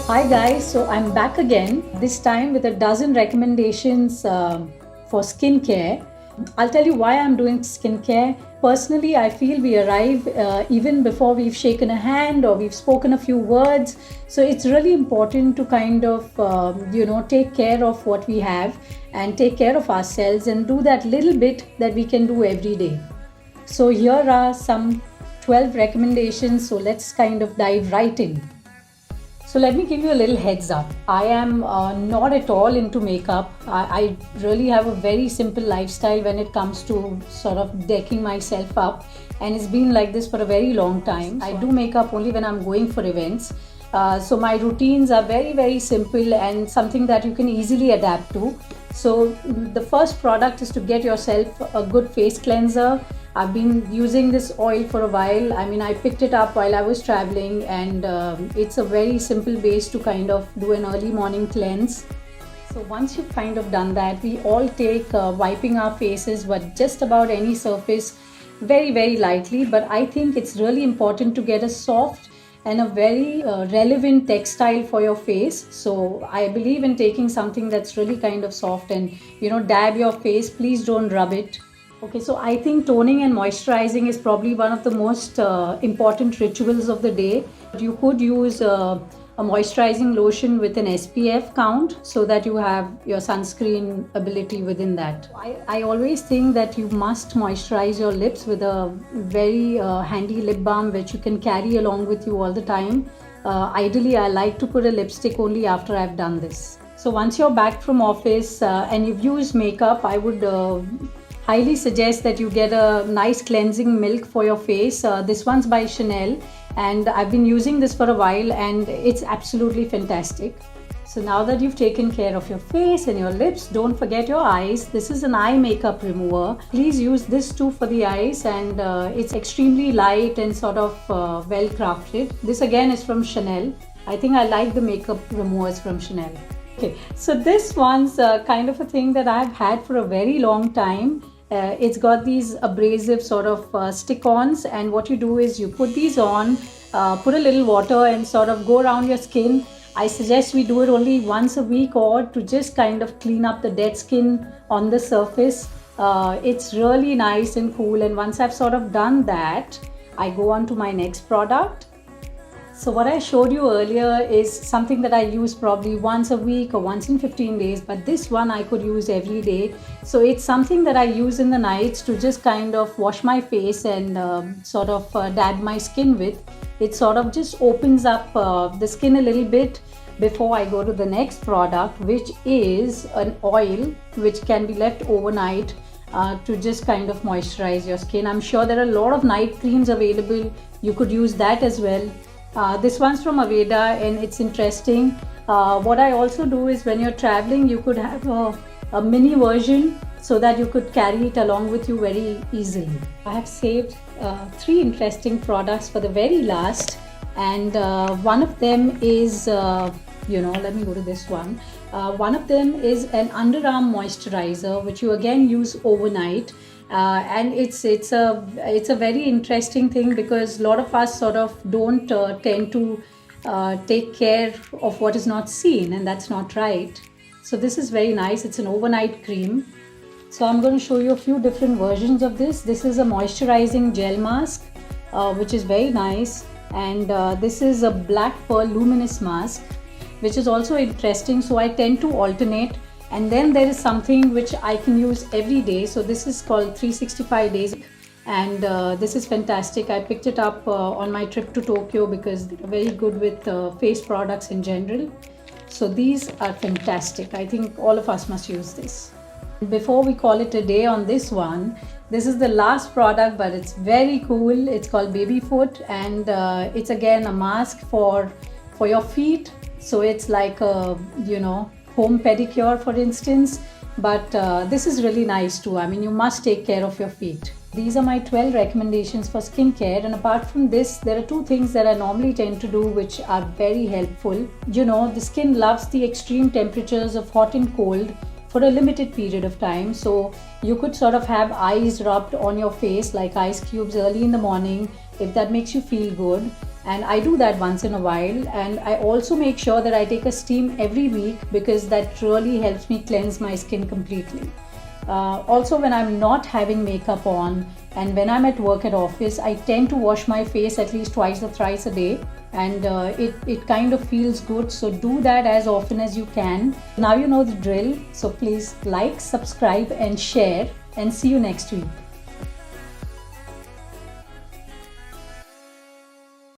Hi guys, so I'm back again, this time with a dozen recommendations for skincare. I'll tell you why I'm doing skincare. Personally, I feel we arrive even before we've shaken a hand or we've spoken a few words. So it's really important to kind of, take care of what we have and take care of ourselves and do that little bit that we can do every day. So here are some 12 recommendations. So let's kind of dive right in. So let me give you a little heads up. I am not at all into makeup. I really have a very simple lifestyle when it comes to sort of decking myself up, and it's been like this for a very long time. I do makeup only when I'm going for events. So my routines are very, very simple and something that you can easily adapt to. So the first product is to get yourself a good face cleanser. I've been using this oil for a while. I mean, I picked it up while I was traveling, and it's a very simple base to kind of do an early morning cleanse. So once you've kind of done that, we all take wiping our faces with just about any surface very, very lightly. But I think it's really important to get a soft and a very relevant textile for your face. So I believe in taking something that's really kind of soft and dab your face. Please don't rub it. Okay, so I think toning and moisturizing is probably one of the most important rituals of the day. You could use a moisturizing lotion with an SPF count so that you have your sunscreen ability within that. I always think that you must moisturize your lips with a very handy lip balm which you can carry along with you all the time. Ideally, I like to put a lipstick only after I've done this. So once you're back from office and you've used makeup, I would highly suggest that you get a nice cleansing milk for your face. This one's by Chanel, and I've been using this for a while and it's absolutely fantastic. So now that you've taken care of your face and your lips, don't forget your eyes. This is an eye makeup remover. Please use this too for the eyes, and it's extremely light and sort of well crafted. This again is from Chanel. I think I like the makeup removers from Chanel. Okay, so this one's kind of a thing that I've had for a very long time. It's got these abrasive sort of stick-ons, and what you do is you put these on, put a little water and sort of go around your skin. I suggest we do it only once a week or to just kind of clean up the dead skin on the surface. It's really nice and cool, and once I've sort of done that, I go on to my next product. So what I showed you earlier is something that I use probably once a week or once in 15 days, but this one I could use every day. So it's something that I use in the nights to just kind of wash my face and sort of dab my skin with. It sort of just opens up the skin a little bit before I go to the next product, which is an oil which can be left overnight to just kind of moisturize your skin. I'm sure there are a lot of night creams available. You could use that as well. This one's from Aveda and it's interesting. What I also do is when you're traveling, you could have a mini version so that you could carry it along with you very easily. I have saved 3 interesting products for the very last, and one of them is, let me go to this one. One of them is an underarm moisturizer which you again use overnight. And it's a very interesting thing because a lot of us sort of don't tend to take care of what is not seen, and that's not right. So this is very nice. It's an overnight cream. So I'm going to show you a few different versions of this. This is a moisturizing gel mask which is very nice, and this is a black pearl luminous mask which is also interesting. So I tend to alternate. And then there is something which I can use every day. So this is called 365 days, and this is fantastic. I picked it up on my trip to Tokyo because they're very good with face products in general. So these are fantastic. I think all of us must use this. Before we call it a day on this one, this is the last product, but it's very cool. It's called Baby Foot, and it's again a mask for your feet. So it's like a home pedicure, for instance, but this is really nice too. I mean, you must take care of your feet. These are my 12 recommendations for skincare, and apart from this, there are 2 things that I normally tend to do which are very helpful. The skin loves the extreme temperatures of hot and cold for a limited period of time, so you could sort of have ice rubbed on your face like ice cubes early in the morning if that makes you feel good. and I do that once in a while. And I also make sure that I take a steam every week because that really helps me cleanse my skin completely. Also, when I'm not having makeup on and when I'm at work at office, I tend to wash my face at least twice or thrice a day, and it kind of feels good. So do that as often as you can. Now you know the drill. So please like, subscribe and share, and see you next week.